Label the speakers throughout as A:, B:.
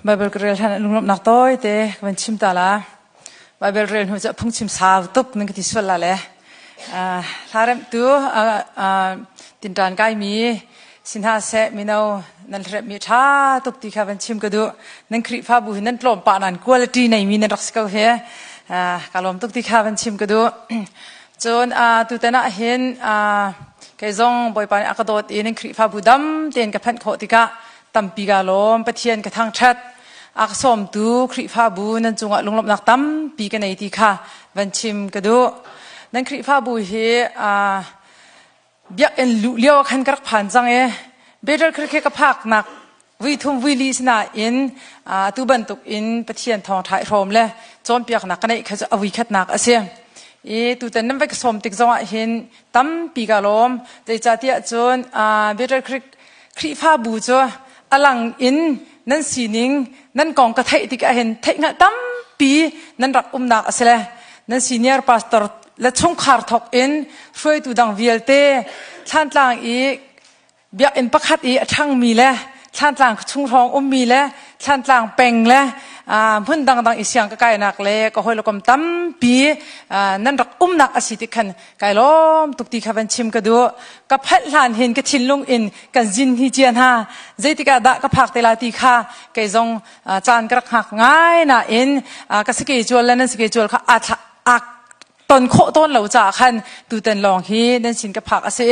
A: Bible kerel han lungom nak toy te kan chim ta la Bible rel hu ja phung chim sa tup ning ti swal la le tharem tu tin tan kai mi sin ha se mi no nan rep mi tha tup ti kha van chim ka du nan khri pha bu hin nan tlom pa nan quality nei mi nan rak ska he kalom tup ti kha van chim ka du chon tu ta na hin ke zong boy pa akadot in khri pha bu dam ten ka phan kho ti ka tam pi ga lom pathian ka thang that som tu khri pha bu nan chunga lunglop nak tam pi ka nei ti kha van chim ka du nan khri pha bu hi biak en lu leo khan kar phan chang e better khri ke ka phak nak wi thum wi li sna in tu ban tuk in pathian thong thai rom le chom piak nak nei kha awi khat nak ase tu tan nam vek som tik zonga hin tam pi ga lom te cha tia chon better khri pha bu cho alang in nan sining nan kong ka thai tik a hen thai nga tam pi nan rak nak asele nan senior pastor la chung khar thok in hroi tu dang vialte thlan tlang i bia in pakhat i athang mi le thlan tlang chung rong mi le thlan tlang peng le phun dang isyang ka kai nak le ko hoi lokom tam pi nan rak nak asiti khan kai lom tukti khavan chim ka du ka phat hlan hin ka thinlung in kan jin hi chian ha zeitika da ka phak tela ti kha kai zong chan krak hak ngai na in ka schedule lan schedule kha ak ton kho ton lo cha khan tu ten long hi nan sin ka phak ase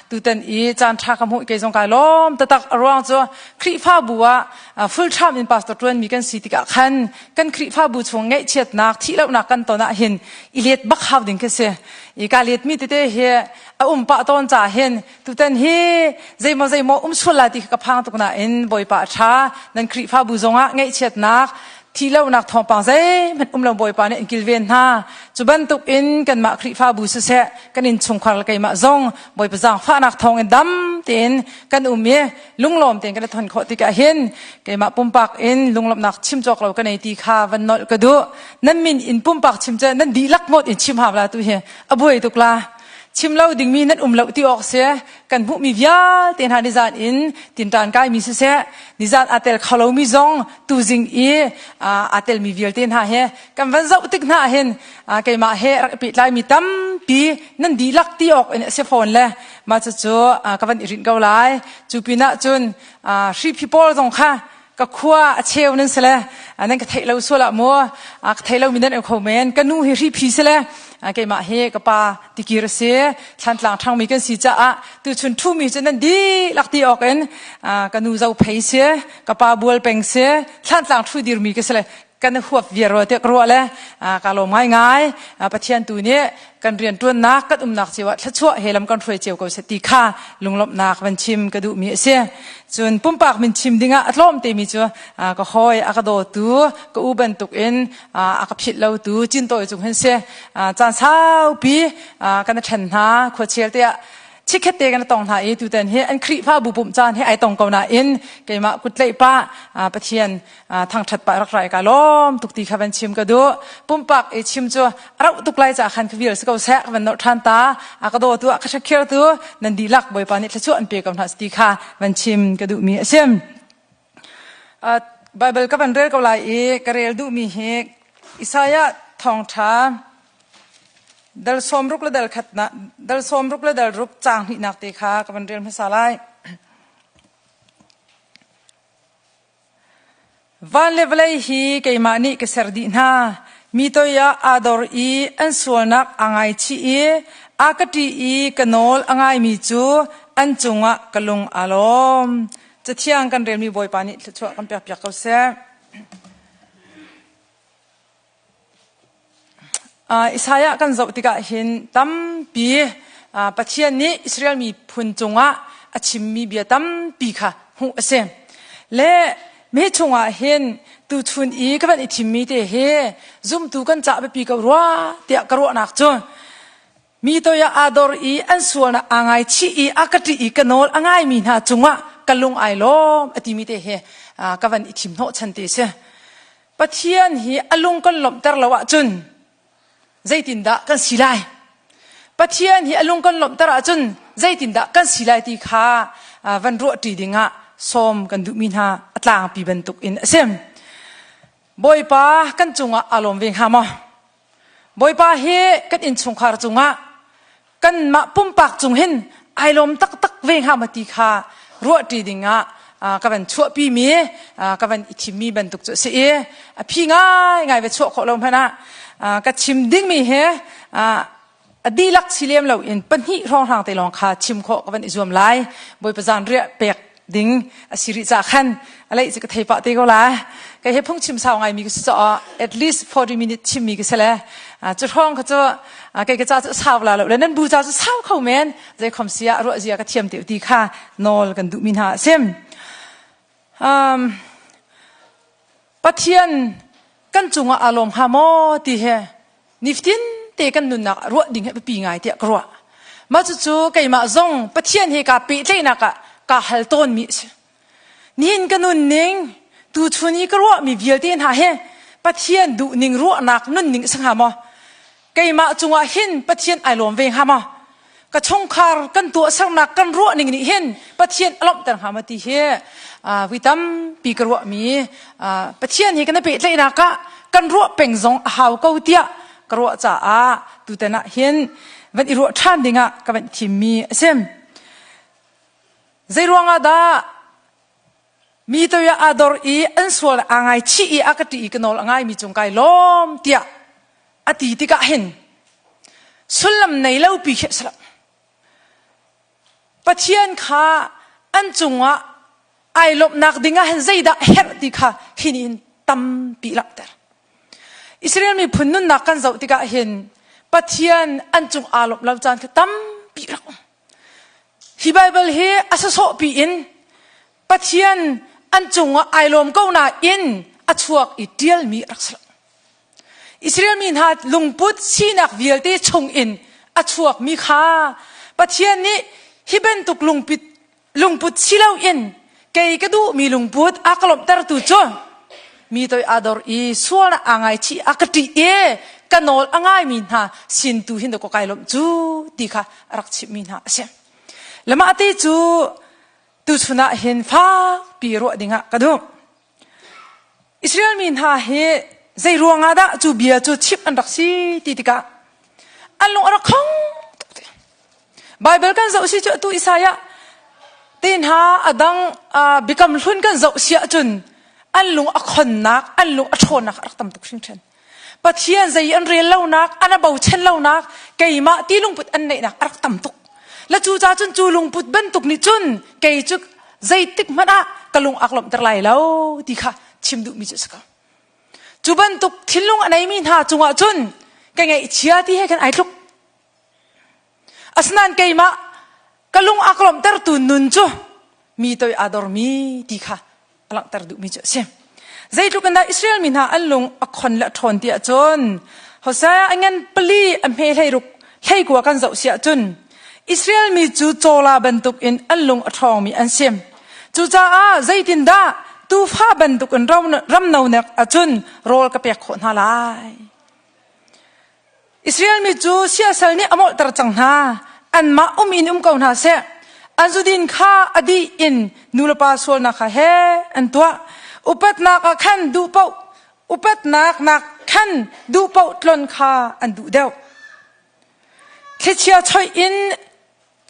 A: tu ten i chan tha kam hu ke jong kai lom ta tak arwang cho khri pha buwa full time in pastor twen mi kan sitika khan kan khri pha bu chung ngai chet nak thi lo nak kan to na hin ilet bak haw ding ke se I ka let mi te he pa ton cha hen tu ten hi zeimo sula ti ka phang tuk na in boy pa tha nan khri pha bu zonga ngai chet nakทีเล่านักทองปังใจมันลงบ่อยปานเนี่ยกิลเวนฮะจุบันตุกอินกันมาคริฟ้าบูสเสะกันอินชงควาลกันมาซองบ่อยประจังฟ้านักทองอินดำเต็นกันเมียลุงลมเต็นกันทนขอติกะเห็นกันมาปุ่มปากอินลุงลมนักชิมจอกเรากันในตีคาวันนอลกระดูนั่นมินอินปุ่มปากชิมเจนั่นดีลักหมดอินชิมหาบลาตุเฮบ่อยตุกลาชิมเล่าดิ่งมีนั่นเล่าที่ออกเสียกันผู้มีวิญญาณเต็นหานิจานอินตินตานกายมีเสียนิจานอาเตลเขาเรามีซองตูจิงอาเตลมีวิญญาณเต็นหาเฮกันวันเจ้าติกหน้าเห็นกันมาเฮปิดลายมีตั้มปีนั่นดีลักที่ออกเสียฟอนเลยมาจะจู่กันวันอิรินเกาไลจูปีน่าจุนชีพีพอลตรงค่ะก็ขั้วเชลนั่นสิเลยนั่นก็ไทยเราส่วนละมัวไทยเรามีนั่นเองคอมเมนต์กันนู่นเฮรีพีสิเลยแกมาเฮก็ปาติกิรเสียฉันหลังทางมีกันสิจ้าตัวชนทุ่มีจนนั้นดีลักตีออกเองกันนู่นเราเพย์เสียก็ปาบัวเป็งเสียฉันหลังทุ่ดีมีกันสิเลยกันหัวเวียร์ว่าเตะกรัวเลยการลงง่ายประเทศตัวนี้กันเรียนตัวนักกัดนักเสียวถ้าชั่วเฮลัมกันช่วยเจียวกับสติข้าลุงลบนักมันชิมกระดูมีเสียจนปุ่มปากมันชิมดิ้งอัดล้อมเตมีจัวก็คอยอากาศตัวก็อุบันตุกเอ็นอากาศผิดเราตัวจินโตจุกเห็นเสียจานเช้าปีกันฉันหาขวดเชียร์เตะชิคเกตเตกันตองหาตัวแต่เฮอันครีฟ้าบุบุมจานให้ไอตองเกาหน้าอินเกี่ยมากุดเล่ป้าประเทียนทางถัดไปรักไรกาล้อมตุกตีขับชิมกระดูปุ่มปากชิมจัวเราตุกไล่จากขันขวิลสกาวแซกวันนทันตาอากาศตัวขชักเคียร์ตัวนันดีลักบ่อยปานิทชวนเปียกับทัศติค่ะวันชิมกระดูมีเสียมไบเบิลกับวันเรื่องกับไล่กระเรลดูมีเฮอิสายะทองท้าดัลสมรุกและดัลขัดนะดัลสมรุกและดัลรุกจางหินักตีขากับมันเรียนภาษาไล่วันเลวเลยฮีเกยมานีกษรดีน่ามีตัวยาอาดอร์อีอันส่วนนักอ่างไอชีอากตีกันโนลอ่างไอมีจูอันจงะกลุงอารมณ์จะเที่ยงกันเรียนมีบ่อยปานิช่วยกันเปียกๆเขาเสียอิสายะกันจะติกาเห็นตั้มปีประเทศนี้อิสราเอลมีพุนจงะอาชิมมีเบียตั้มปีค่ะหูเสียและเมื่อจงะเห็นตูชุนอีก็เป็นอิทิมีเตเฮซุ่มตูกันจะไปปีกับรัวเตะกรัวนักจนมีตัวยาอาดอร์อีอันส่วนอ่างไอชีอีอากติอีกันโนลอ่างไอมีนาจงะกันลงไอล้อมอติมีเตเฮก็เป็นอิทิมโนชันเตเสประเทศนี้อลุงกันหลบแต่ละวะจนใจตินดากันสิไลประเทศนี้อลุงกันหลบแต่ละจนใจตินดากันสิไลตีขาวันรัวตีดิ่งะ ส้มกันดูมินหาอัตลางปีบรรทุกอินเซมบอยป้ากันจุงะอารมณ์เวงหามะบอยป้าเฮกันอินชงคาร์จุงะกันมาปุ่มปากจุงเห็นอารมณ์ตักเวงหามาตีขารัวตีดิงะกับเป็นชั่วปีมีกับเป็นอิทธิมีบรรทุกจุเสียพี่ง่ายไปชั่วขอลมพนะกับชิมดิ้งมีเฮดีลักสิเลียมเราอินปัญหิร้องทางแต่ลองขาชิมขอกับเป็นอิจวมไลบอยประจานเรียเปียกดิ้งสิริจากขันอะไรจะกระเทยปะตีก็ละก็เฮพุ่งชิมสาวไงมีก็จะat least 40 minutes ชิมมีก็เสร็จจุดห้องเขาจะก็จะสาวแล้วแล้วนั่นบูจะสาวเขาแมนใจความเสียรัวเสียก็เทียมเตียวตีค่ะนอลกันดูมินหาเซมปะเทียนกันจุงอารมณ์ฮามอตีเฮนิฟตินเตกันนุนนักรัวดิ่งให้ไปปีไงเตียกรัวมาจู่ๆก็มาจงปะเทียนเฮกาปีเตนักกะฮัลต้นมิสนินกันนุนนิงตูชุนีก็รัวมีเวียลเตียนหาเฮปะเทียนดูนิงรัวนักนุนนิงสังหามอก็มาจุงหินปะเทียนไอลมเวงหามอกะชงคาร์กันตัวสังนักกันรัวนิงนี่เห็นปะเทียนอารมณ์แต่หามาตีเฮวิตัมปีกรัวมีปะเทียนเฮกันเปเลยนักกันรัวเป่งซงหาวเกาเตียกรัวจ้าตูแต่นะเห็นวันอีรัวท่านดิงะกับวันทิมมีเซมใจรวงอาดามีตัวยาอาดอร์อีอันส่วนอ่างไอชีอีอากติอีกันนอลอ่างไอมีจงไกล้อมเตียอดีติกะเห็นสุลลัมในเล่าปีเขสละปะเทียนขาอันจงอ่ะไอลบนักดิงะเห็นใจดาเฮรติกะหินินตัมปีลักเตอร์อิสราเอลมีพุ่นนุนนักกันเจ้าติกะเห็นปะเทียนอันจงอาลบลาวจานคือตัมปีลักฮีไบเบิลเฮอาสโซปีอินปะเทียนอันจงอ่ะไอลมก็น่าอินอัชวกอิเดียลมีรักษาอิสราเอลมีหาลุงพุทธชีนักวิลเตชงอินอัชวกมีข้าปะเทียนนี้ฮิเป็นตุกลุงพุทธชีเลาอินเกยกระดูมีลุงพุทธอักลบตระตุจ้มีตัวอาดอร์อีส่วนอ่างไอชีอักติเอกันนอลอ่างไอมีหาสินตุหินตกไกลลมจูดีค่ะรักชิมีหาเสียแล้วมาตีจูตุชนะเห็นฟ้าปีรัวดิ่งะกระดูอิสราเอลมีหาเฮใจรวงอาดาจูเบียจูชิปอันรักสีติติกะอันลงรักของไบเบิลกันจะอุสิจตุอิสายะตีนหาอดังบิกำลุนกันจะอุสิจุนอันลงอักขนนักอันลงอัชนนักรักตั้มตุกชิงเชนปะเทียนใจอันเรียนเล่านักอันเบาเชนเล่านักเกยมาตีลุงปุดอันไหนนักรักตั้มตุกและจูจ่าจุนจูลุงปุดบันตุกนิจุนเกยจุกใจติกมันอะกะลุงอักลมตะไลแล้วดีค่ะชิมดูมิจุสกาจูบันตุกทิลลุงอันไหนมีหาจุงอาจุนเกยไงเชียที่ให้กันไอทุกอัศนันเกยมะกะลุงอักลมตะตุนนุนจูมีตัวอาดอร์มีดีค่ะอลังตะดูมิจุเสียใจทุกันได้อิสราเอลมีหาอันลุงอักคนละทนเตียจุนเขาใช้อันงั้นปลีอันเพลให้รุกให้กว่ากันเจ้าเสียจุนอิสราเอลมีจูโจลาบรรทุกอินอันลุงอัทองมีอันเสียมจูจ้าใจตินดาตูฟ้าบรรทุกอินรำนาวเนกอัจุนโรลกับเปียกคนฮาลายอิสราเอลมีจูเสียสลนี่อมอตระจังฮาอันมาอินเกาหนาเสอันจุดินข้าอดีอินนูลปาสวลนักเฮอันตัวอุปัตนักขันดูเป้าอุปัตนักขันดูเป้าตลนข้าอันดูเดียวคิดเชียช่วยอิน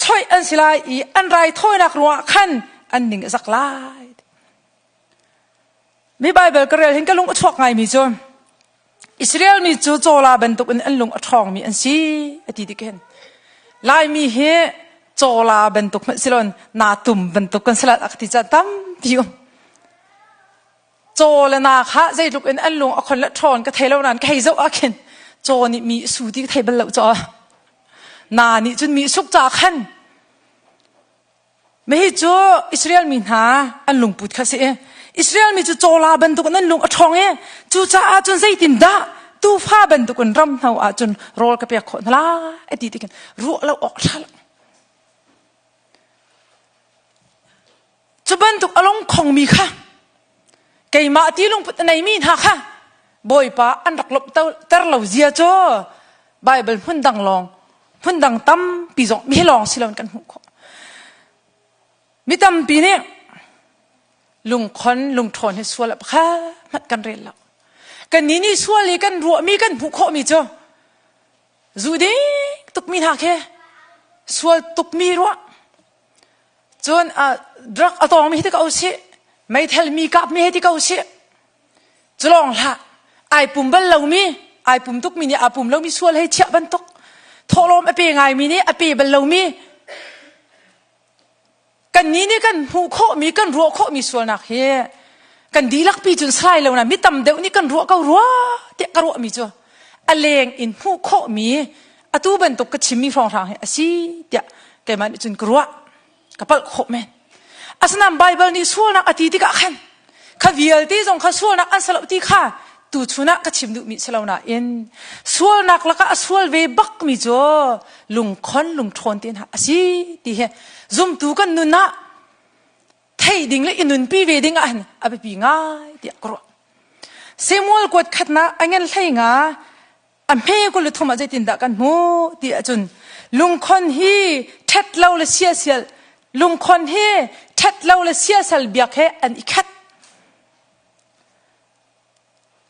A: ช่วยอันสิลายอีอันไรถ้อยนักรัวขันอันหนึ่งสักลายมีไบเบิลก็เรียนเห็นกันลุงอัชวกไงมีจนอิสราเอลมีจูโจลาบรรทุกอันลุงอัทองมีอันซีอดีตเกันลายมีเฮโจลาบรรทุกมันสิลอนนาตุมบรรทุกกันสลัดอักติจัดตั้มพิวโจลนาค่ะใจลุกอันลุงอักคนละทอนก็เทเลนั้นก็ให้เจ้าอักเห็นโจนี่มีสูติก็เทเบลล์จ้านานี่จนมีสุกจากขันไม่ให้จูอิสราเอลมีหาอันลุงพูดข้าเสียอิสราเอลมีจูโจลาบรรทุกอันลุงอัทองจูจ้าจนใจตินดาตูฟ้าบรรทุกอันรำเท้าจนโรลกับเปียกคนละไอ้ดีติกันรัวแล้วออกทัลจูบรรทุกอารมณ์ของมีค่ะเกยมาที่ลุงพูดในมีหาค่ะบอยป้าอันรักลบเตอร์เหล่าเจียจ้าไบเบิลพุ่นดังลองพุ่นดังตั้มปีจงมีลองสิลอนกันหุกมีตั้มปีนี้ ลุงคนลุงทนให้สวลแบบค่ะมัดกันเรียนแล้วกันนี้นี่สวลกันรัวมีกันผู้โคมีจ้ะจูดีตุกมีนักแค่สวลตุกมีรัวจนดรักอตองมีที่เขาเสียไม่เทลมีกับมีที่เขาเสียจะลองละไอปุ่มบัลเรามีไอปุ่มตุกมีนี่ไอปุ่มเรามีสวลให้เชี่ยบันตุกทอลมไอปีไงมีนี่ไอปีบัลเรามีกันนี้นี่กันผู้โคมีกันรัวโคมีส่วนนักเฮกันดีลักปีจนใช่แล้วนะมิตำเดียวนี่กันรัวก็รัวเตะก็รัวมีจ้ะอเลงอินผู้โคมีอตูบันตุกกชิมีฟองทางเฮอสิเตะแกมันจนกรัวกับปัลโคแมนอาสนามไบเบิลนี่ส่วนนักอธิติกะขันข้าวิลที่ทรงข้าส่วนนักอันสลับที่ข้าตูชุนักกชิมดูมีสลาวนาอินส่วนนักแล้วก็ส่วนเวบักมีจ้ะลุงคนลุงทนตีนหาอสิที่เฮซุ่มตูกันนุนนะไทยดิ่งเลยอินุนปีเวดิ่งอันอาไปปีง่ายเดียกรัวเซมัวกวดขัดนะอันงั้นไทยง่าอันเพ่ก็เลยทำมาใจตินดักกันมูเดียจนลุงคนฮีเท็ดเล่าเลยเสียเสียลุงคนฮีเท็ดเล่าเลยเสียเสียเบียกเฮอันอีกขัด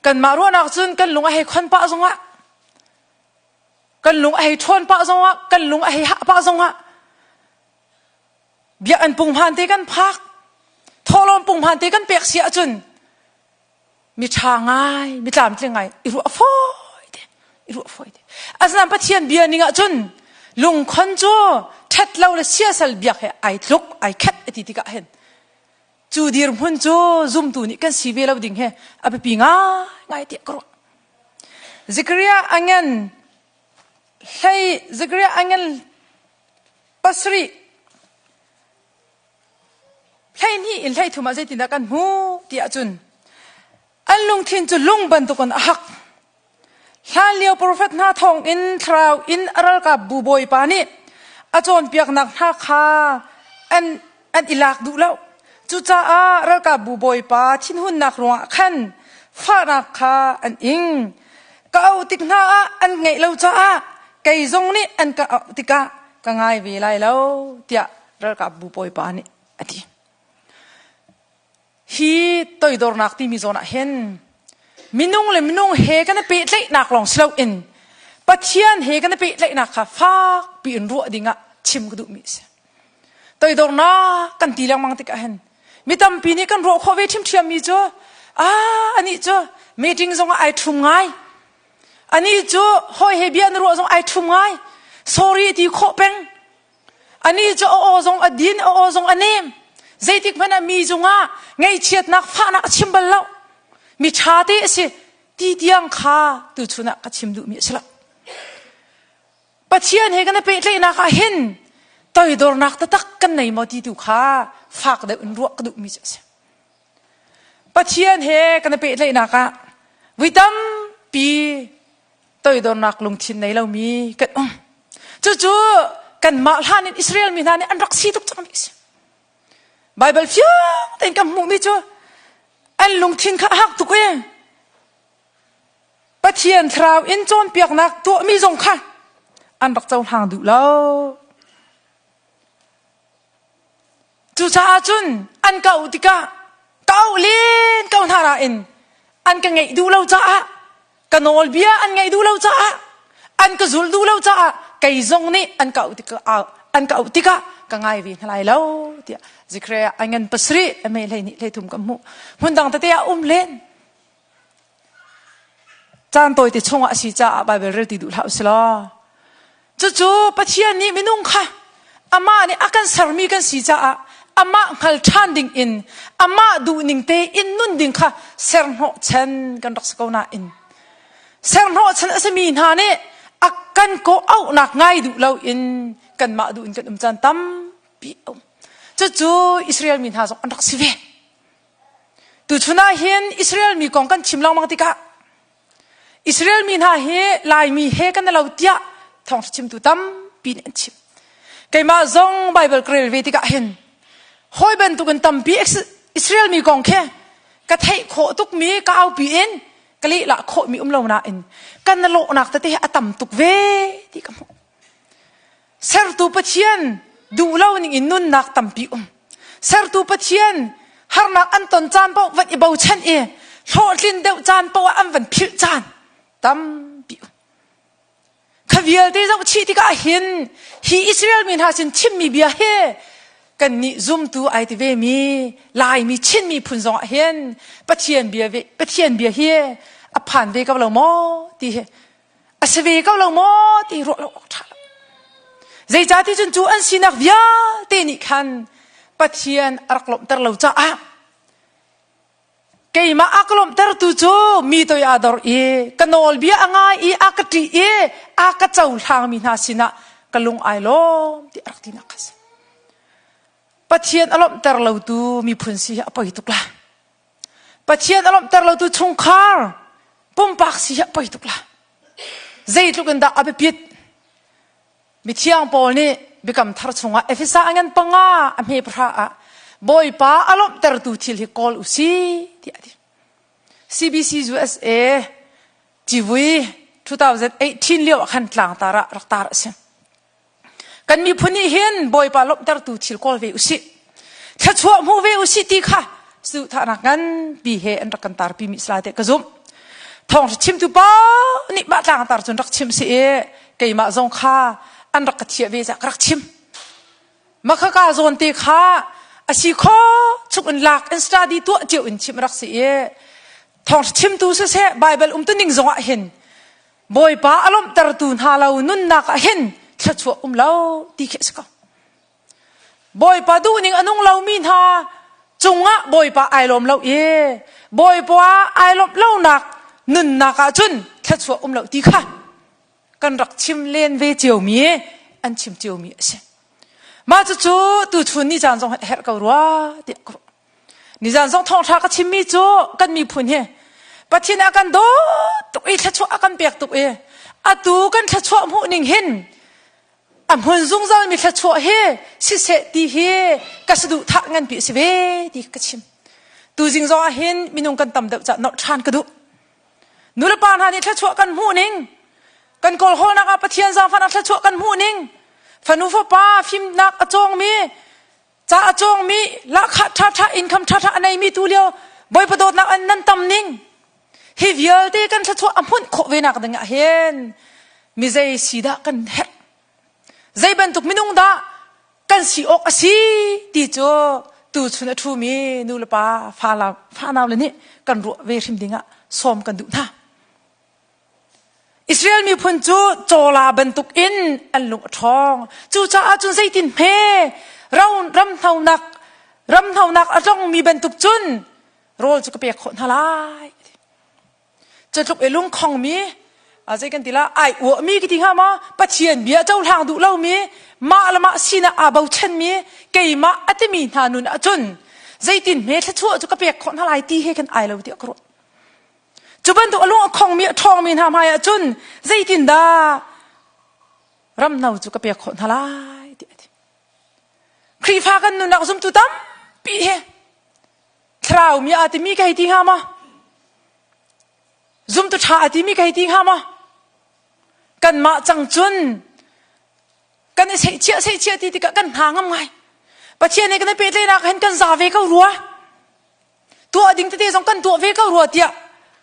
A: กันมารัวนักจนกันลุงไอ้คนป้าทรงวะกันลุงไอ้ทวนป้าทรงวะกันลุงไอ้หะป้าทรงวะเบียอันปุ่งพันเตกันพักทอลมปุ่งพันเตกันเปียกเสียจนมีทางง่ายมีตามที่ไงอิรุฟอยเดอิรุฟอยเดอาสนามปะเทียนเบียนี่งะจนลุงคนโจเท็ดเล่าเลยเสียสลเบียกให้ไอลุกไอแคทไอติติกะเห็นจูดีร์มุนโจซุ่มตูนี่กันสีเวลาดิ่งเฮอไปปีง่ายง่ายเดียกรัวซิกเรียอันเงินให้ซิกเรียอันเงินปัสรีใช่นี่อินใช่ถุมาใจตินักกันหูที่อาจุนอันลุงทินจุลุงบันตุกันหักฮาเลียวโปรเฟตนาทองอินทราวอินอรัลกับบูบอยปานี่อาจารย์เปียกนักหักฮาอันอิลักดูแล้วจุจ้าอารัลกับบูบอยปาทินหุ่นนักรัวขันฟ้านักฮาอันอิงก็เอาติกนาอันไงเราจ้าไก่ซงนี่อันก็เอาติกะก็ง่ายเวลาแล้วเดียรัลกับบูบอยปานี่อดีฮีตัวดอร์นักที่มีโซนเห็นมินุ่งเลยมินุ่งเฮกันเปิดเลยนักลองสลาวอินปัจเจียนเฮกันเปิดเลยนักค่ะฟ้าปีนรัวดิ่งะชิมกระดูกมิสตัวดอร์นักกันตีลังมังติกะเห็นมิตำปีนี้กันรัวข้อเวทิมเทียมมีจ้ะอันนี้จ้ะมีจริงทรงไอทุ่มไงอันนี้จ้ะหอยเฮเบียนรัวทรงไอทุ่มไง sorry ที่ข้อเป็นอันนี้จ้ะโอทรงอดีนโอทรงอันนี้ใจติกมันมีจงอ่ะไงเชียดนักฟ้านักชิมบลแล้วมีชาติสิตีเดียงข้าตุชุนักชิมดูมีสละปัจเจียนเฮกันไปเลยนักเห็นตัวดอร์นักตะตักกันในมอดีดูข้าฝากเดินรัวกระดูมีเสียปัจเจียนเฮกันไปเลยนักวิตัมปีตัวดอร์นักลงทินในเรามีกันจู่ๆกันมาลานินอิสราเอลมีนานี่อันรักสีทุกจังมีเสียไบเบิลฟิวแต่กับมุมิจ้ะอันลุงทินข้าหักตุกเองปะเทียนทราวอินโจนเปียกนักตัวมีจงค่ะอันรักเจ้าทางดูแล้วจู่จ้าจุนอันเก่าติกะเก่าเล่นเก่าทาราอินอันกันไงดูเราจ้ากันโอลเบียอันไงดูเราจ้าอันก็จุลดูเราจ้าไก่จงนี่อันเก่าติกะอันเก่าติกะก็ง่ายวินอะไรแล้วเดี๋ยวจิเครียอันเงินปัสรีไม่เลยนี่เลยทุ่มกับมุหุ่นดังแต่เดียเล่นจานตัวติดชงอาศิจ้าไบเบิลเรื่องติดดูแล้วสิล่ะจู่ๆปัจเจียนนี่ไม่นุ่งค่ะอาม่านี่อาการสามีกันสิจ้าอาม่าขัลชันดิ่งอินอาม่าดูนิ่งเตอินนุ่นดิ่งค่ะเซร์โนเชนกันรักษาหน้าอินเซร์โนเชนอาศัยมีหน้านี่อาการก็เอาหนักง่ายดูเราอินกันมาดูอินกันจันตั้มปีจู่ๆอิสราเอลมีหาสองอันรักสิเวตุชุนาเห็นอิสราเอลมีกองกันชิมลางมังติกะอิสราเอลมีหาเฮลายมีเฮกันเราเตียทองชิมตุตั้มปีนันชิมไกมาซองไบเบิลเกรลเวติกะเห็นหอยเป็นตุกันตั้มปีอิสราเอลมีกองแค่กระเทยโคตุกมีก็เอาปีเอ็นกะลิละโคมีลงนาเอ็นกันนโลนักแต่เตะอตัมตุกเวติกะมุเซร์ตูปะเชียนดูเล่านี่อินนุนนักตั้มปีเซร์ตูปะเชียน har nak an ton chan po vat I bau chen e lo tlin deuh chan po an van phil chan tam pi khavial te zo chi ti ka hin hi Israel min ha chin chim mi bia he kan ni zoom tu ai ti ve mi lai mi chin mi phun zong hen pathian bia he a phan ve ka lo mo ti he a se ve ka lo mo ti ro lo tha zai cha ti chun chu an sinak via te ni khan pathian araklom tar lo cha a kay ma aklom tar tu chu mi to ya dor e kanol bia anga I akati e akachau hlang mi na sina kalung ai lo ti arakti na kas pathian alom tar lo tu mi phun si apoi tukla pathian alom tar lo tu chungkhar pumpak si apoi tukla zai tukan da abe pit mi thiang pol ni bikam thar chunga efisa angan panga ame phra a boy pa alom tar tu thil hi call usi ti adi CBC USA TV 2018 leo khan tlang tara raktar se kan mi phuni hen boy pa lom tar tu thil call ve usi tha chua mu ve usi ti kha su thana kan bi he an rakan tar pi mi sla te ka zum thong chim tu pa ni ba tlang tar chun rak chim se e kei ma zong kha an rak thia ve za rak chim makha ka zon te kha asi kho chuk an lak an study tu cheu in chim rak se e thong chim tu se bible tu ning zonga hen boy pa alom tar tu na lo nun na ka hen thla chu lo ti khe ska boy pa du ning anung lo min ha chunga boy pa ai lom lo e boy pa ai lom lo nak nun na ka chun thla chu lo ti kha kan rak chim len ve cheu mi an chim cheu mi se ma chu tu chun ni jan jong her ka ruwa ti ko ni jan jong thong tha ka chim mi chu kan mi phun he pathin akan do tu I thla chu akan pek tu e atu kan thla chu mu ning hin am hun zung zal mi thla chu he si se ti he ka sadu tha ngan pi se ve ti ka chim tu jing zo hin minung kan tam de cha no than ka du nula pan ha ni thla chu kan mu ning kan kol hol na ka pathian za fa na thla chu kan mu ning fanu fa pa phim nak achong mi cha achong mi la kha tha income tha anai mi tu leo boy pa dot na an nan tam ning hi vial te kan thla chu amun kho ve nak dang hen mi zai sida kan het zai ban tuk minung da kan si ok asi ti cho tu chuna thu mi nu la pa fa naw le ni kan ro ve rim dinga som kan du na Israel mi phun chu chola ban tuk in an lung thong chu cha chun zai tin phe raun ram thau nak atong mi ban tuk chun rol chu ka pe khon halai chu tuk elung khong mi a zai kan tila ai wo mi ki ting ha ma pathian bia chau hlang du lo mi ma lama sina a bau chen mi kei ma atimi na nun a chun zai tin me thla chu chu ka pe khon halai ti he kan ai lo ti akro chuban tu alung khong mi thong mi na ma ya chun zai tin da ram nau chu ka pe khon halai ti khri pha kan nun nak zum tu tam pi he thrau mi atimi kai ti ha ma zum tu tha atimi kai ti ha ma kan ma chang chun kan sei chia ti ka kan ha ngam ngai pathian ne kan pe le na kan kan za ve ka ruwa tu ading te jong kan tu ve ka ruwa tia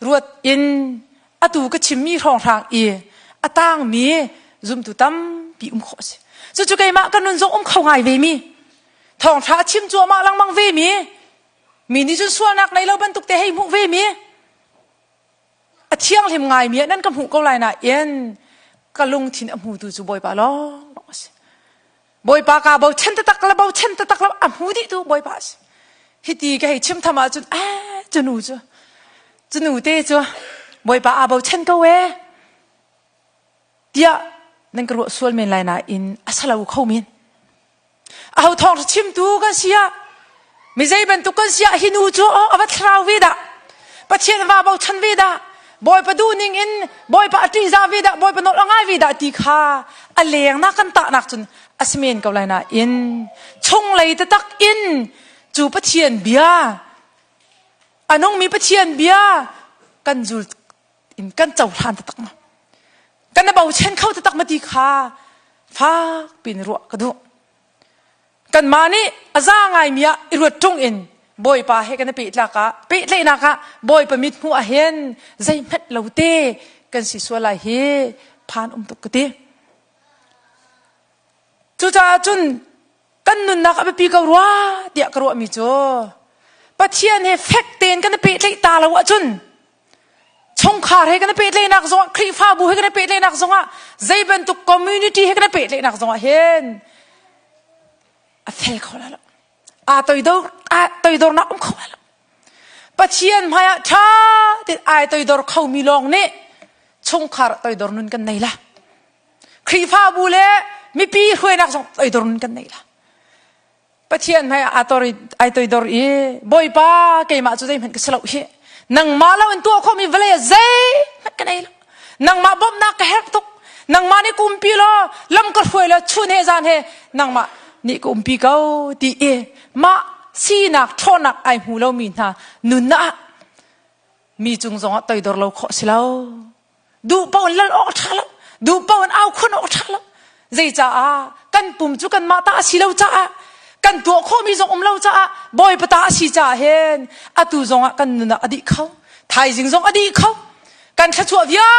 A: ruat in atu ka chimmi rong rang e atang mi zum tu tam pi kho se chu kai ma kan nun zo khau ngai ve mi thong tha chim chu ma lang mang ve mi ni chu suan nak nei lo ban tuk te hei mu ve mi a thiang lim ngai mi nan ka mu ko lai na yen ka lung thin a mu tu chu boy pa lo boy pa ka bo chen ta tak la a mu di tu boy pa hi ti ka hei chim thama chu a chu nu te chu boy pa a bo chen ka we tia nan ka ro sual men lai na in asala u khau min a ho thong chim tu ka sia mi zai ban tu kan sia hinu chu awa thrau ve da pathian wa bo chan ve da boy pa du ning in boy pa ti za ve da boy pa no langai ve da ti kha a leng na kan ta nak chun asmen ka lai na in chung lei ta tak in chu pathian bia anong mi pathian bia kan zul in kan chau hlan ta tak ma kan na bo chen khau ta tak ma ti kha fa pin ro ka du kan mani aza ngai mia irut tung in บ่อยป่าให้กันปิดละกะปิดเลยนะคะบ่อยประมิดหัวเห็นใจเม็ดเหลาเต้กันสิสัวไหลเฮผ่านตุกติจูจ่าจุนกันนุนนักอภิปีกรัวเดียกรัวมิจ่อปัจเจียนเฮเฟกเตนกันปิดเลยตาละวะจุนชงขาให้กันปิดเลยนักสงครีฟ้าบูให้กันปิดเลยนักสงใจเป็นตุกคอมมูนิตี้ให้กันปิดเลยนักสงเห็นเฟลเขาแล้วตัวอีดอร์นักเขาแล้วปัจเจียนพายะชาติตัวอีดอร์เขามีลองเนี่ยชงขาตัวอีดอร์นุนกันไหนล่ะครีฟ้าบูเล่มีปีรวยนักสงตัวอีดอร์นุนกันไหนล่ะปัจเจียนพายะตัวอีดอร์บ่อยป้าเกี่ยมาจุดใจมันก็สลบเฮนังมาแล้วเป็นตัวเขามีเวลาใจมันกันไหนล่ะนังมาบ่มนักแหกตุกนังมานี่กุมปีละลำกระฟวยละชุนเฮจานเฮนังมานี่กุมปีเก้าดีมาสีนักทอนักไอหูเรามีนะนุนนะมีจุงจงตัวอีดอร์เราขอสิเราดูเป้าลันออกทัลดูเป้าเอาคนออกทัลใจจ้ากันปุ่มจุกันมาตาสิเราจ้ากันตัวข้อมีจงเราจ้าบ่อยปตาสิจ้าเห็นอตูจงกันนุนอดีเขาไทยจิงจงอดีเขากันขชัววิา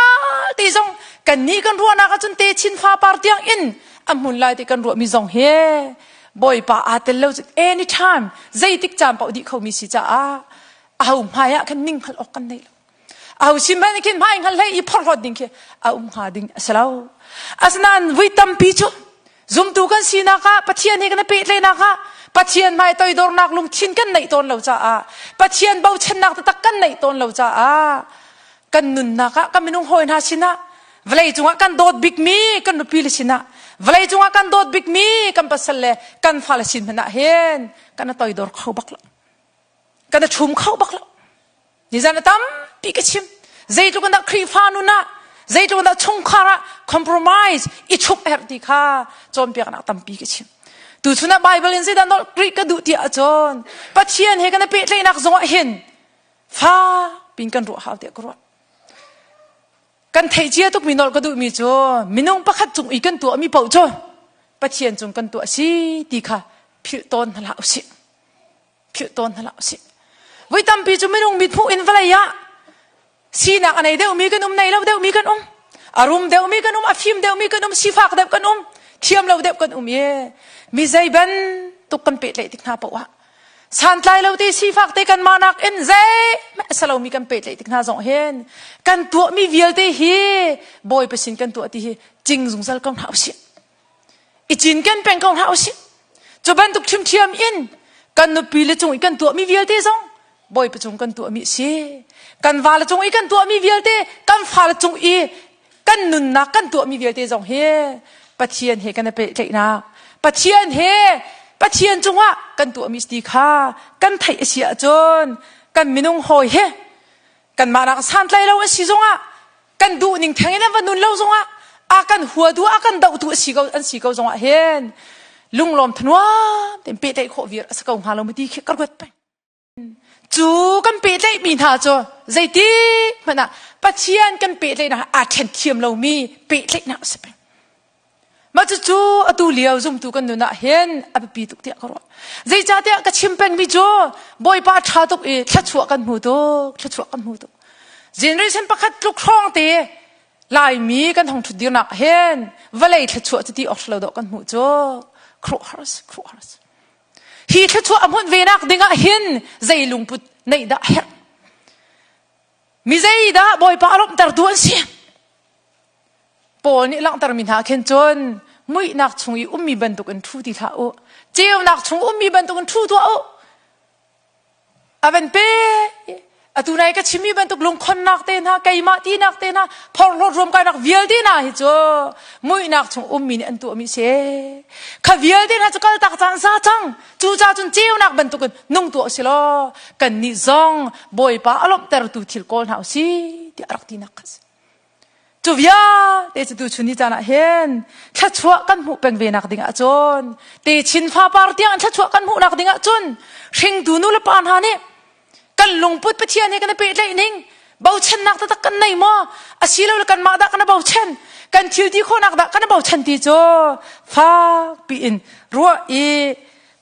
A: ตีจงกันนี่กันรัวนักจนเตชินฟ้าปาร์ตี้อินอมุนไลที่กันรัวมีจงเฮบ่อยป่าอาเตลเราจะ anytime ใจติกจามป่าดีเขามีสิจ้าเอาหายกันนิ่งขันออกกันได้แล้วเอาชิมไปนี่กินหายกันเลยอีพอร์ตดิ้งเคเอาหาดิ้งสลาวอาสนันวิตัมปีจูซุ่มตูกันสีนักะปัจเจียนให้กันเป็ดเลยนักะปัจเจียนไม่ตัวอีดอร์นักลุงชินกันในตอนเราจ้าปัจเจียนเบาเชนนักตะกันในตอนเราจ้ากันนุนนักะกันไม่นุ่งหอยนาชินะเวลาจุงกันโดดบิ๊กมีกันนุปีลชินะเวลาจุงกันโดดบิ๊กมีกันปัสเลกันฟาลชินมันน่ะเห็นกันตัวอีดอร์เข้าบักละกันชุ่มเข้าบักละนี่จะนั่งตั้มปีกชิมใจจุกันนักครีฟานุนะใจจุกันนักชงคาระคอมเพลมไพร์อิชุบเอร์ดีค่ะจอมเปียกนักตั้มปีกชิมดูชุนะไบเบิลอินซีดันนอลกรีกดูที่อาจารย์ปัจเจียนเฮกันเป็ดเลยนักจงเห็นฟ้าปิงกันรัวหาวเดียกรัวกันเทเจียตุกมีนอลก็ดูมีจ่อมินงประคัดจุงอีกันตัวมีเป่าจ่อปัจเจียนจุงกันตัวสิดีค่ะผิวต้นทลาวสิผิวต้นทลาวสิไว้ตั้มปีจุมินงมีผู้อินฟลายะสีนักอันไหนเดี๋ยวมีกันในเราเดี๋ยวมีกันอารมณ์เดี๋ยวมีกันอาฟิมเดี๋ยวมีกันสีฟ้าเดี๋ยวกันเทียมเราเดี๋ยวกันเย่มีใจบันตุกกันเป็ดเลยติกนาปะวะสันไลเราที่สีฟ้าเตกันมานักเอ็นใจแม่สลามีกันเป็ดเลยติกนาจงเห็นกันตัวมีวิลเตฮีบ่อยไปสินกันตัวที่จริงสงสัยกันเท้าสิอีจินกันเป็นกันเท้าสิจะบันตุกชิมเทียมอินกันนุปีเลยจงอีกันตัวมีวิลเตจงบ่อยไปจงกันตัวมีสิกันวาลจงอีกันตัวมีวิลเตกันฟาลจงอีกันนุนนักกันตัวมีวิลเตจงเฮปัจเจียนเฮกันเป็ดเลยนะปัจเจียนเฮปัจเจียนจงว่ากันตัวมีสติค่ะกันไทยเสียจนกันมินงหอยเฮกันมานักสันไลเราสิจงว่ากันดูนิ่งแทงนั้นวันนุนเราจงว่าอากันหัวดูอากันดาวตัวสีเกาอันสีเกาจงว่าเห็นลุงลมทันว่าเต็มเป็ดเลยโควิดสกังหาเราไม่ดีแค่กระเด็ดไปจูกันเป็ดเลยมีท่าจ่อใจดีมันน่ะปัจเจียนกันเป็ดเลยนะอาเทนเทียมเรามีเป็ดเลยนะสิเป็นมาจู่ๆอตูเลี้ยวซุ่มตูกันดูนะเห็นอภิปีตุกเตียกรัวใจจ่าเตียก็ชิมเป็นมิจ่อบ่อยป้าชาตุกทัดชัวกันหูตุกทัดชัวกันหูตุกเจเนอเรชันประคัดลุกครองเตะลายมีกันทองทุดเดียวนักเห็นว่าเลยทัดชัวจะตีออกเราดอกกันหูจ่อครัวฮาร์สครัวฮาร์สฮีทัดชัวอมุนเวนักดิ่งเห็นใจลุงพุดในด่าเห็นมีใจด่าบ่อยป้าลบตรดวนเสียปอนี่หลังตรมินหาเข็นจนมุ้ยนักชงอีมีบรรทุกันทูที่ท่าโอเจียวนักชงมีบรรทุกันทูตัวโอเป็นเป้ตัวไหนก็ชิมีบรรทุกลงคนนักเตนะไก่มาตีนักเตนะพอรถรวมกันนักเวียลตีนะฮิจ้มุ้ยนักชงมีเนี่ยอันตัวมีเสียข้าเวียลตีนะจะก็ตักจานซาจังจูจ่าจนเจียวนักบรรทุกันนุ่งตัวสิล้อกันนิจงบ่อยป้าอารมณ์แต่ตัวทิลกอลหาสิที่อารักตีนักจูวิอาเตจดูชุนิจานะเห็นถ้าชัวกันหูเป็นเวนักดิ่งอาจนเตชินฟ้าปาร์ตี้อันถ้าชัวกันหูนักดิ่งอาจนเชิงดูนู่นละปานหานี่กันลงพุทธปะเทียนให้กันไปเลยนิ่งเบาเช่นนักตะกันในหม้ออาศิลเรากันมาดักกันเบาเช่นกันทิวที่คนนักดักกันเบาเช่นที่โจฟ้าปีนรัวอี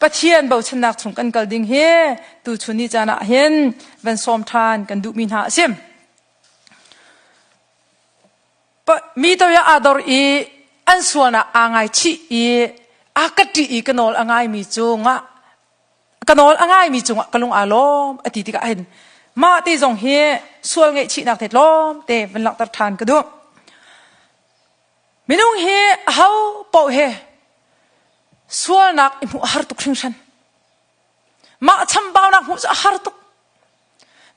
A: ปะเทียนเบาชนักทงกันกัลดิงเฮตูชุนีจานะเห็นวันสมทานกันดูมินหาเสียมมีตัวยาอาดอร์อีอันส่วนอ่างไอชีอีอากติอีกันนอลอ่างไอมีจงอ่ะกันนอลอ่างไอมีจงอ่ะกลุงอารมอติติกะเห็นมาตีจงเฮส่วนไงชีนักเทศลมเตเป็นหลักตัดทานกันดูมินุงเฮเฮาเป่าเฮส่วนนักอิมุฮาร์ตุกชิงชันมาชัมบ่าวนักมุจะฮาร์ตุก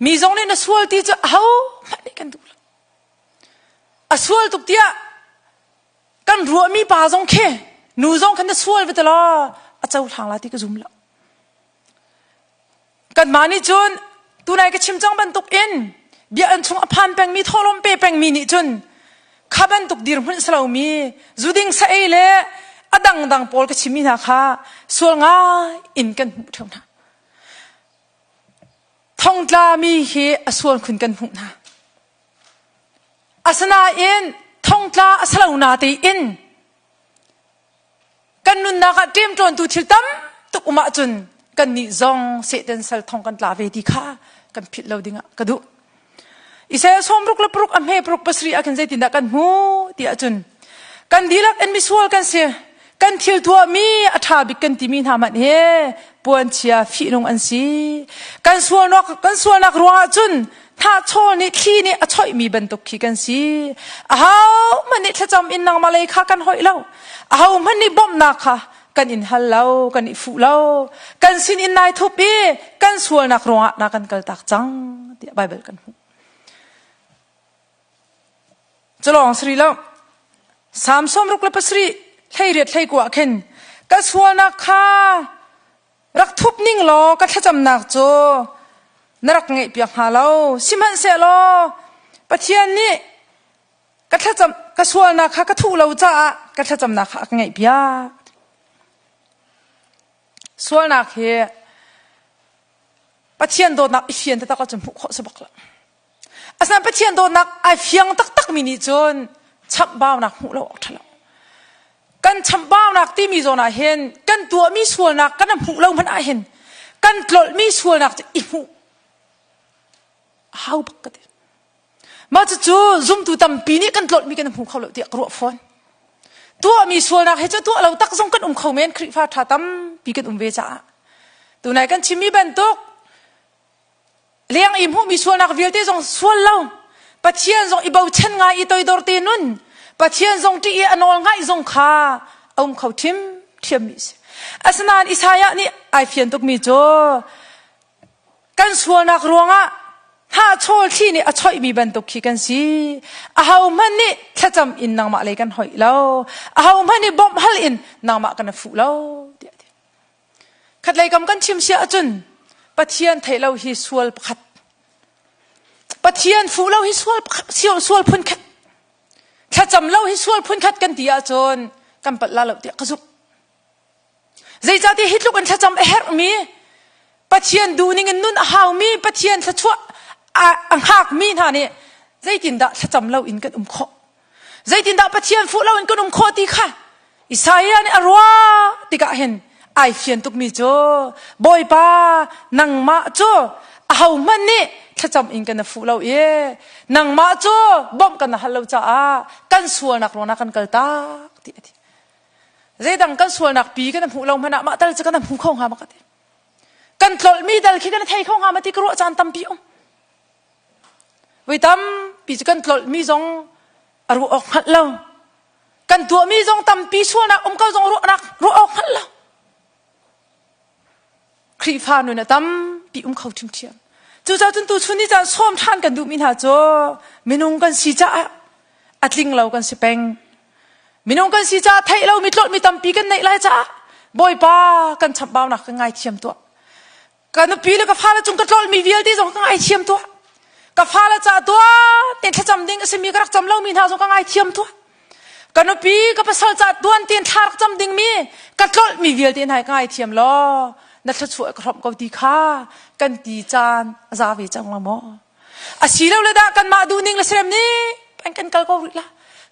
A: มีจงเนี่ยนส่วนที่จะเฮาไม่ได้กันดูส่วนตุกเดียกันรัวมีป่าจงเคนูจงกันจะส่วนไปตลอดอาจจะทางลาที่ก็ซุ่มแล้วกันมานี่จนตัวนายก็ชิมจังบันตุกอินเบียอันชงอภันแปงมีทอลมเปแปงมีนี่จนข้าบันตุกดีรุ่นสลาวมีจุดิงใส่เล่อดังดังปอลก็ชิมินาค่ะส่วนง่ายอินกันหูเท่านั้นท่องตามีเฮส่วนคุณกันหูนะอาสนาอินท่องตาสลาวนาตีอินกันนุนนักเตรียมจวนตุทิลตัมตุกอุมาจุนกันนิจงเสด็จสัลท่องกันลาเวดีค่ะกันผิดเราดิ่งกระดูอิสราเอลสมรุกและปรุกอเมปรุกปัสรีอากันใจตินดักกันหูที่อาจุนกันดีลักเอ็นมิสวอลกันเสียกันทิลตัวมีอัฐาบิกันติมีนามันเฮปวนเชียฟีนงอันซีกันส่วนนักรัวจุนถ้าโชนี่ที่นี่ช่วยมีบรรทุกขี้กันสิมันนี่ถ้าจำอินนางมาเลยค่ะกันหอยเล่ามันนี่บ่มนักค่ะกันอินฮัลเล่ากันอิฟูเล่ากันสินอินนายทุบีกันส่วนนักรัวนักกันกัลตักจังที่ไบเบิลกันหูจะลองสรีแล้วสามสมรุกและปัสรีให้เรียดให้กว่าขึ้นกันส่วนนักค่ะรักทุบนิ่งล้อก็ถ้าจำนักโจนรักไงเปียกหาเราสิมันเสียล้อปะเทียนนี่ก็ถ้าจำก็ส่วนนักค่ะก็ถูกเราจ้าก็ถ้าจำนักค่ะไงเปียกส่วนนักเฮปะเทียนโดนนักไอเฟียนแต่ตะก็จำผูกข้อสบักละอาศัยปะเทียนโดนนักไอเฟียงตักมินิจนชับบ้าวนักหูเราออกทะเลกันชับบ้าวนักที่มีโซนาเห็นกันตัวมีส่วนนักกันน้ำหูเรามันอาเห็นกันกลดมีส่วนนักจะอีหูฮาวบักกันมาจะจูซุ่มตัวตั้มปีนี้กันกลดมีกันน้ำหูเขาเลยเดียกรัวฟอนตัวมีส่วนนักให้เจ้าตัวเราตักส่งกันเขาเมนคริฟ้าท่าตั้มปีกันเวจ้าตัวไหนกันชิมีบรรทุกเลี้ยงอิ่มหูมีส่วนนักวิลที่ส่งส่วนเราปะเทียนส่งอีเบาเช่นไงอีตัวดอร์ตีนุนปะเทียนส่งที่อีอนอลไงส่งขาเอาเขาทิมเทียมมิสอาสนานอิสายะนี่ไอเฟียนตุกมีโจกันส่วนนักรวงอะถ้าโชว์ที่นี่ช่วยมีบรรทุกขี้กันสิเอามันนี่ถ้าจำอินนางมาเลยกันหอยแล้วเอามันนี่บ่มฮัลอินนางมากันฟูแล้วขัดเลยกำกันชิมเสียจุนปะเทียนไทยเราฮิสวลขัดปะเทียนฟูเราฮิสวลสวลพุ่นขัดถ้าจำเราฮิสวลพุ่นขัดกันตีอาจนกันปัดลาเราเดียกระซุกใจจ่าที่ฮิตลูกกันถ้าจำเอฮร์มีปะเทียนดูนี่เงินนุ่นหาวมีปะเทียนถ้าชั่วอังหากมีท่านี่ใจตินดาถ้าจำเราอินกันขอใจตินดาปะเทียนฟูเราอินกันขอตีค่ะอิสายานี่อรัวติกะเห็นไอเฟียนตุกมีโจบอยป้านังมาโจเอามันนี่ถ้าจำอินกันฟูเรานังมาโจบ่มกันฮัลโหลจ้ากันส่วนนักรนักกันกัลตาที่ใจดังกันส่วนนักปีกันฟูเรามันมาแต่จะกันฟูเข้าหามากันตลอดมีแต่คิดกันไทยเข้าหามาที่กรัวจานตั้มปีองวิตัมปีกันตลอดมีจงอรุออกหัดเรากันตัวมีจงตั้มปีส่วนนักเขาจงรุออกหัดเราครีฟานุนะตั้มปีเขาทิ้งเทียมจู่ๆจนตัวชุนี่จะซ้อมท่านกันดูมินาโจมินุงกันสีจ้าอัดลิงเรากันสิเปงมินุงกันสีจ้าไทยเรามีตลอดมีตั้มปีกันในไรจ้าบอยป้ากันฉับบ่าวนักกันไงเทียมตัวกันปีแล้วก็ฟ้าแล้วจงกันตลอดมีวิลที่จงกันไงเทียมตัวกับฟ้าละจ้าตัวเตียนถ้าจำดิ้งก็จะมีกระจำเล่ามีท่าสงกังไอเทียมตัวกันนปีก็ภาษาจ้าตัวเตียนท่ากระจำดิ้งมีกัดลมีเวียเตียนให้กังไอเทียมล้อนัดช่วยกระทบกับดีค่ากันดีจานอาซาวิจังละโมอาชีเราเลยด่ากันมาดูนิ่งละเสร็จนี้เป็นกันกัลกอริละ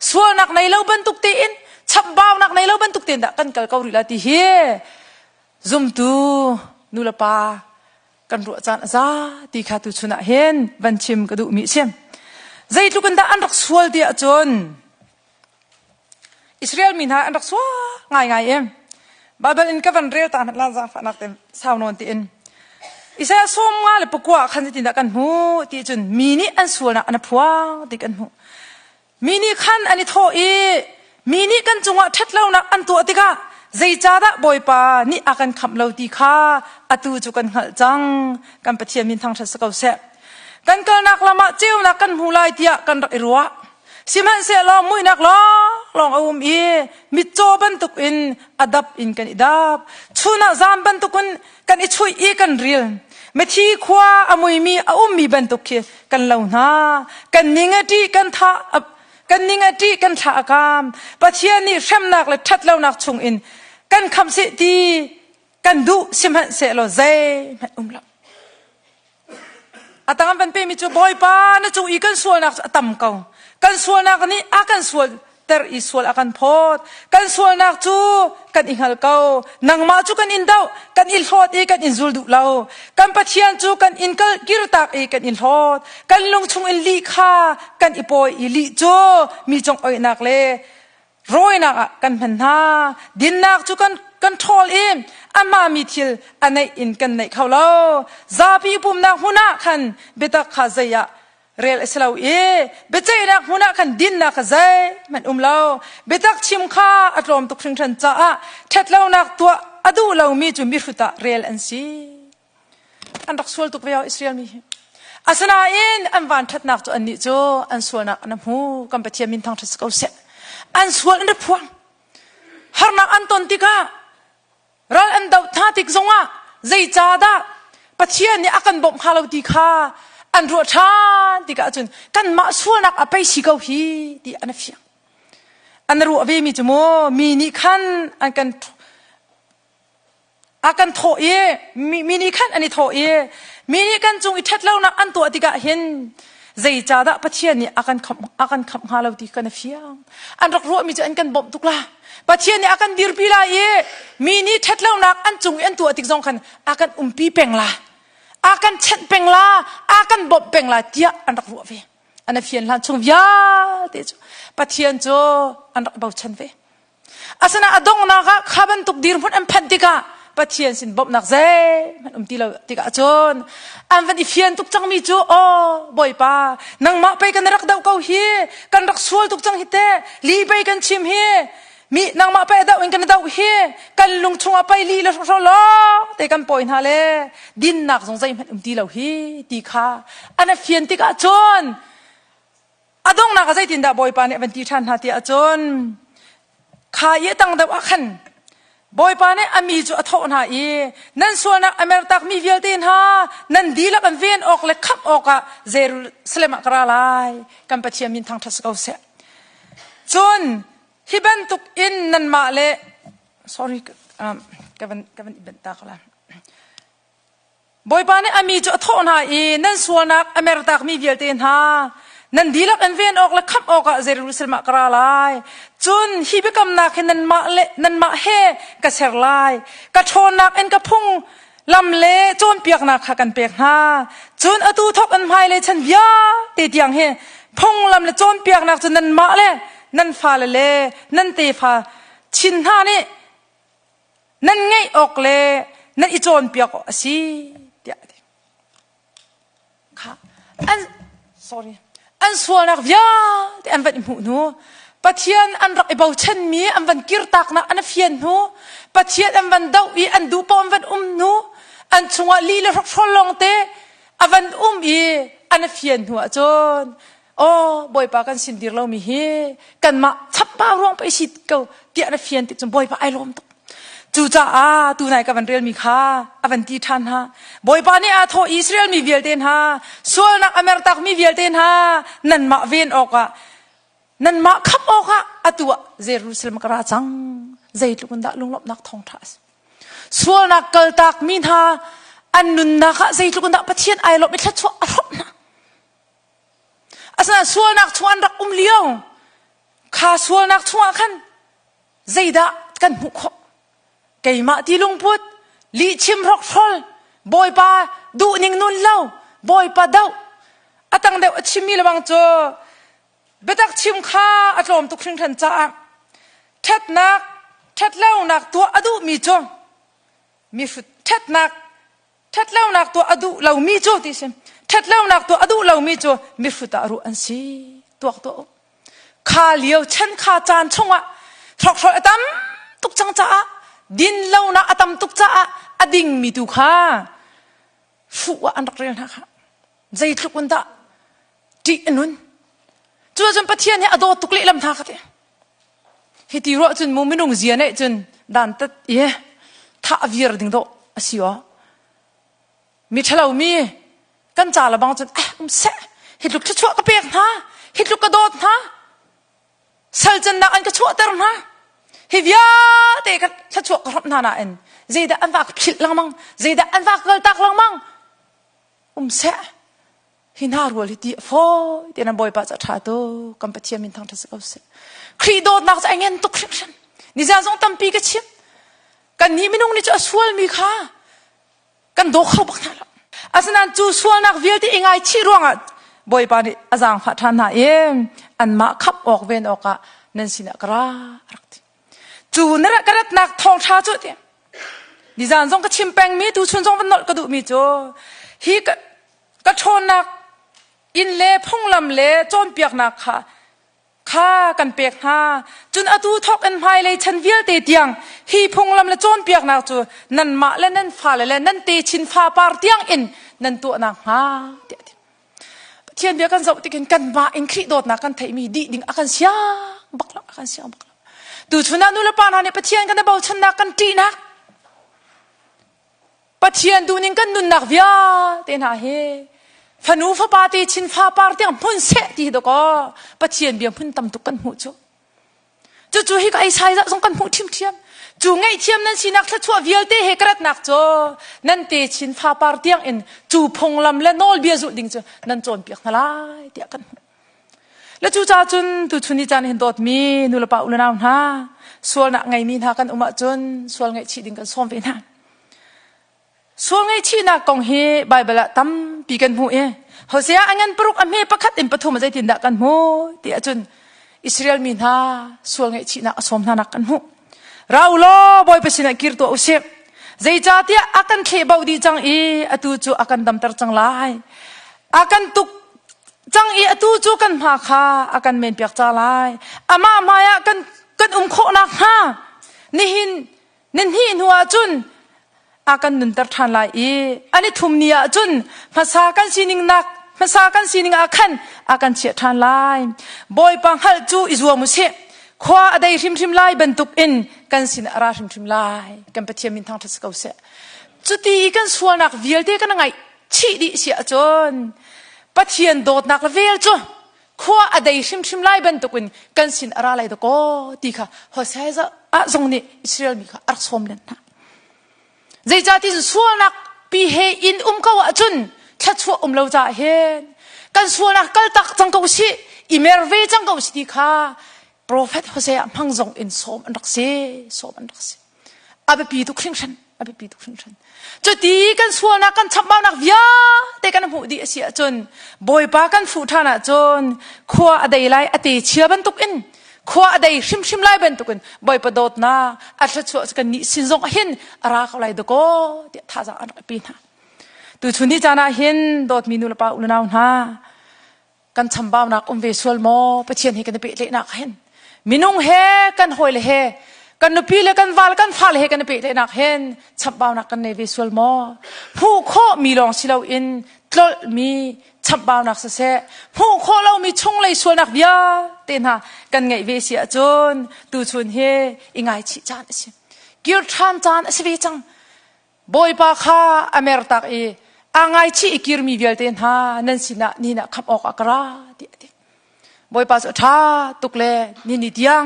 A: ส่วนนักในเราบรรทุกเตียนฉับบ่าวนักในเราบรรทุกเตียนด่ากันกัลกอริละที่เฮ zoom tu nulapa kan ru chan za ti kha tu chuna hen van chim ka du mi chem zai tu kan da an rak sual dia chon Israel min ha an rak swa ngai em Bible in ka van rel ta la za fa nak tem saw non ti in Isaya som nga le pukwa khan ti da kan hu ti chun mi ni an sual na an phuang ti kan hu mi ni khan ani tho e mi ni kan chunga thatlo na an tu atika zai cha da boy pa ni akan kham lo ti kha atu chu kan hal chang kan pathian min thang tha sakau se kan kal nak lama cheu na kan hulai tia kan rak irwa simhan se lo mui nak lo long e mi cho ban tuk in adap in kan idap chuna zam ban tukun kan I chui e kan ril me thi khwa amui mi mi ban tuk ke kan lo na kan ningati kan tha kan ningati kan tha akam pathian ni hrem nak le that lo nak chung in kan kham se ti kan du simhan se lo zai la atangam ban pe mi chu boy pa na chu I kan sual nak tam kau kan sual nak ni akan sual ter I sual akan phot kan sual nak chu kan inghal kau nang ma chu kan in dau kan il hot e kan in zul du lau kan pathian chu kan in kal kir tak e kan in hot kan lung chung in li kha kan ipoi I li chu mi chong oi nak le roi nak kan phan ha din nak chu kan thol em ama mi thil anai in kan nei khau lo zapi pum nak huna khan beta kha zaya rel eslau e bechai nak huna khan din nak zai man lao betak chim kha atlom tuk thring than cha a thetlo nak tua adu lo mi chu mi ruta rel an si an rak sual tuk veo Israel mi asana in an van that nak chu an ni chu an sual nak an hu kam pathian min thang thas ko se an sual an phuang har nak an ton tika ral an dau tha tik zonga zai cha da pathian ni akan bom khalo ti kha an ro than ti ka chun kan ma sual nak apai si ko hi ti an fia an ru ave mi chumo mi ni khan an kan akan tho e mi ni khan ani tho e mi ni kan chung I that lo na an to ti ka hin zai cha da pathian ni akan kham ha lo ti kan fia an rak ro mi chu an kan bom tukla pathian ni akan dir pila e mi ni that lo nak an chung an to ti jong khan akan pi pengla akan chen pengla akan bob pengla tia an rak ru ve an fian lan chung via te chu pathian chu an rak bau chen ve asana adong na ka khaban tuk dir phun an phat tika pathian sin bob nak zai man ti lo tika chon an van I fian tuk chang mi chu o boy pa nang ma pe kan rak dau kau hi kan rak sual tuk chang hi te li pe kan chim hi mi nang ma pe da win kan dau hi kan lung chunga pai li lo so lo te kan point ha le din nak jong zai ti lo hi ti kha ana fian ti ka chon adong na ka zai tin da boy pa ne van ti than ha ti a chon kha ye tang da khan boy pa ne ami chu atho na e nan so na amer tak mi vial tin ha nan di la kan ven ok le khap oka Jerusalem kra lai kan pathian min thang thas ko se chon hiban tuk in nan ma le sorry kavan ibn ta khala boy pa ne ami chu tho na e nan suanak amer tak mi vial ten ha nan dilak an ven ok la khap ok Jerusalem kra lai chun hi bekam na khen nan ma he ka ser lai ka thon nak en ka phung lam le chon piak na kha kan pek ha chun atu thok an mai le chan via te tiang he phung lam le chon piak nak chun nan ma le nan fa le nan te fa chin ha ni nan ngai ok le nan I chon piak asi tia kha an sorry an sual nak via te an van mu no pathian an rak ibau chen mi an van kir tak na an fian no pathian an van dau I an du pom van no an chunga li le rolong te avan I an fian no chon oh boy pa kan sindir lo mi he kan ma chap pa rong pa sit ko ti an fian ti chon boy pa ai lom to chu cha tu nai ka van rel mi kha avan ti than ha boy pa ni a tho Israel mi vial ten ha sual nak amer tak mi vial ten ha nan ma ven oka nan ma khap oka atua Jerusalem kra chang zai lu kun da lung lop nak thong thas sual nak kal tak min ha an nun na kha zai lu kun da pathian ai lop mi thla chu a rop na asana sual nak chuan rak liao kha sual nak chua khan zai da kan mu kho keima ti lung put ลีชิมรกทอลบอยปาดูนิงนุนเล่าบอยปาเดาอตังเดวชิมีระวังโจเบตักชิมข้าอัตลมตุกครึ่งทันจ้าเท็ดนักเท็ดเล่านักตัวอดูมีโจมีฟุตเท็ดนักเท็ดเล่านักตัวอดูเรามีโจที่สิเท็ดเล่านักตัวอดูเรามีโจมีฟุตอารุอันซีตัวข้าเลี้ยวเช่นข้าจานชงอะทอกอตัมตุกจังจ้าดินเล่านักอตัมตุกจ้าอดิ่งมีตุข้าฟูว่าอันรักเรียนนะคะใจทุกคนตาดีนุนจู่จนปะเทียนเนี่ยอดตุกเล่ลำทางกันเฮติรัวจนมุมไม่นุ่งเสียเนี่ยจนดันตัดเย่ท่าวิร์ดิ่งโตสิวะมีเท่ามีกันจ่าละบางจนเสะเห็ดลูกชั่วก็เปียกนะเห็ดลูกกระโดดนะเซลจนนักอันก็ชั่วเติมนะเฮียเตะกันชั่วก็รบนานาเอ็นใจด่าอันวักผิดลังมังใจด่าอันวักเกลตักลังมังเสะหินหารัวลิตีฟอยเดี๋ยวนั้นบอยป้าจะท่าโตกัมพูชีมินทางทัศน์เขาเสครีโดดนักจะเงินตุกครินนี่จะส่งตั้มปีกชิมกันนี่ไม่นุ่งนี่จะสวลมีค่ากันโดเข้าบักนั่นละอาสนันจูสวลนักเวียที่ยังไงชีรวงอ่ะบอยป้านี่อาจารย์พัฒนาเองอันมาขับออกเวนออกอ่ะนั่นสินะกระรักจูนั่นกระนักทองชาจุดเนี่ยนี่จะส่งกระชิมแปงมีดูชนส่งวันนอดกระดูมีจูฮีก็ชนนักอินเล่พงลำเล่จนเปียกนักค่ะข้ากันเปียกหาจนอตูทอกอันภายเลยฉันเวียเตียงฮีพงลำเล่จนเปียกนักจูนั่นมาและนั่นฟ้าและนั่นเตชินฟ้าปาร์เตียงอินนั่นตัวนักฮะเทียนเบียกันสอบติกันกันมาอินคริโดดนักกันไทยมีดีดิ่งอากันเสียบักลับอากันเสียบักลับดูชนะนุลปานาเนี่ยปะเทียนกันได้เบาชนะกันตีนักปะเทียนดูนิ่งกันนุนนักเวียเตน่าเฮฟันูฟ้าปาตีชินฟ้าปาร์ตียงพุ่นเสตีดก็ปะเทียนเบียพุ่นตำตุกันหูจู่ๆฮิกไอชายจะส่งกันหูทิมจู่ไงเทียมนั้นสินักทัชวเวียเตเฮกระดนักจ่อนั่นเตชินฟ้าปาร์ตียงอินจู่พงลำและนอลเบียจุดดิ่งจ่อนั่นโจนเปียกนั่นละเตียกันแล้วจู่จ้าจนตุชุนิจานเห็นดอดมีนุลปาอุลนาวนะส่วนนักไงมีนากันอุมาจนส่วนไงชีดิ่งกันซ้อมเวนะส่วนไงชีนักกองเฮใบเบลตั้มปีกันหูเขาเสียอันงั้นปลุกอเมริกาขัดอินปฐุมใจถิ่นดักกันหูเดี๋ยวจนอิสราเอลมีนาส่วนไงชีนักซ้อมนานักกันหูเราล้อบอยไปสินักกิรตัวอุเสบใจจ่าที่อากันเคบาวดีจังอตูจูอากันดำตรจังไลอากันตุกจังอตูจูกันมาค่ะอากันเมนเปียกจ่าไลอามามากันโคนักฮะนี่หินหัวจุนอากันนุนตรทานไลอันนี้ทุ่มเนียจุนภาษากันสินิงนักภาษากันสินิงอากันเชียทานไลบอยปังฮัลจูอิจวมุเสขวาได้ริมไลบรรทุกอินกันสินอาราริมไลกันปะเทียมินทางทัศน์เขาเสจุดที่กันส่วนนักเวียลเด็กันไงชีดิเสียจนปะเทียนโดดนักเวียลจนขวาได้ริมไลบรรทุกอินกันสินอาราไลตะก็ดีค่ะหัวใจจะตรงนี้อิสราเอลมีค่ะอักษรเล่นนะใจจ่าที่ส่วนนักปีเฮอินก็ว่าจนแค่ชั่วเราจะเห็นกันส่วนนักกัลตักจังเขาสิอิเมร์เวจังเขาสิดีค่ะProphet Hosea พังจงอินสมอันรักเสอาเบปีตุคริงชันจุดที่กันส่วนนักกันชับมานักวิาแต่กันหูดีเสียจนบอยปากันฟูทานะจนขวาได้ไลอติเชียบันตุกินขวาได้ชิมไลบันตุกินบอยปดดนาอัศจรรย์กันนิสินจงเห็นราเขาไลดก็เดี๋ยวท่าจะอันปีนะตัวชุนี้จานาเห็นดดมีนุลปาอุลนาวนะกันชับมานักเวสวลโมปะเชียนให้กันเปเลนักเห็นมินุงเฮกันหอยเลยเฮกันนุปีเลยกันวาลกันฟ้าเลยเฮกันเปเลยนักเห็นชับบ่าวนักกันในวิสุลโมผู้โคมีลองสิเราอินตลอดมีชับบ่าวนักเสะผู้โคเรามีชงเลยส่วนนักเบียเต็นหากันไงเวเสียจนตูชวนเฮอิงไงชิจานสิกิรทานจานสิวิจังบอยปาคาอเมริกาอังไงชิกิรมีเวลเต็นหานั่นสินะนี่นะขับออกอักราบอยปัสท่าตุกเล่นี่นิดยัง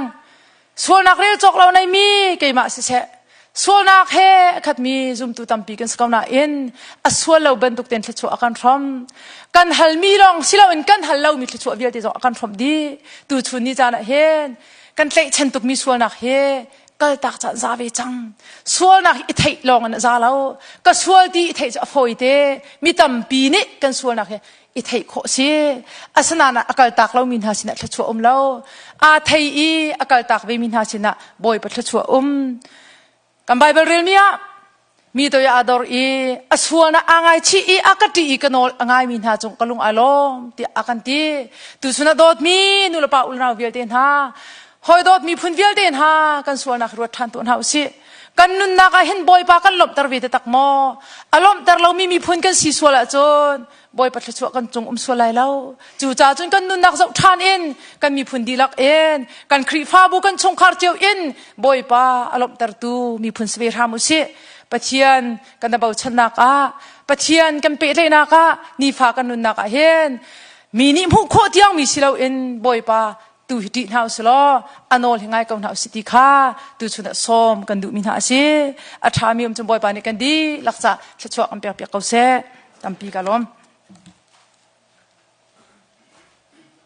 A: ส่วนนักเรียนจกเราในมีเกี่ยมาเสะส่วนนักเฮขัดมีซุ่มตุตัมปีกันสกาวนาอินส่วนเราบรรทุกเต็นท์ชัวอาการพร้อมกันฮัลมีลองสิเราอินกันฮัลเรามีชัวเวียดจกอาการพร้อมดีตูชุนนี่จานะเฮกันเตะฉันตุกมีส่วนนักเฮ ก็ตักจันซาเวจังส่วนนักอิทธิลองกันซาแล้วก็ส่วนที่อิทธิจะฟอยเตมีตั้มปีนี้กันส่วนนักอิทธิโคสีอาสนาอากาศตักเรามินหาสินะทัชวเราอาไทยอากาศตักเวมินหาสินะบอยปัทัชวกันไบเบิลเรียนมีตัวยาอดอร์อส่วนอ่างไอชีอากาศที่กันนอลอ่างไอมินหาจงกลุงอารมณ์ที่อากันที่ตุสุนัดดดมีนุลปาอุลนาเวลเดนฮาหอยดดมีพุนเวลเดนฮากันส่วนนักรวดทันตุนเฮาสิกันนุนนักเห็นบอยปากันหลบตะวีตตักโมอารมณ์แต่เรามีพุนกันสีสวละจนบอยปัจจุบันกันจงสวลายแล้วจู่จ้าจนกันนุนนักจะทานเองกันมีพุนดีลักเองกันครีฟ้าบุกันชงคาร์เจียวเองบอยปาอารมณ์แต่ตูมีพุนสเวรามุสิปะเทียนกันดับชนักปะเทียนกันเปรย์นักนี่ฟ้ากันนุนนักเห็นมีนิมุขโคตรยังมีสิเราเองบอยปาตูหิตเฮาสโลอนอลหิงไงกันเฮาสิติค่ะตูชุนสอมกันดูมินหาสิอัฐามีจมบอยปานี่กันดีลักษะชัชวกันเปียกเปียกเขาเสตัมปีกาลม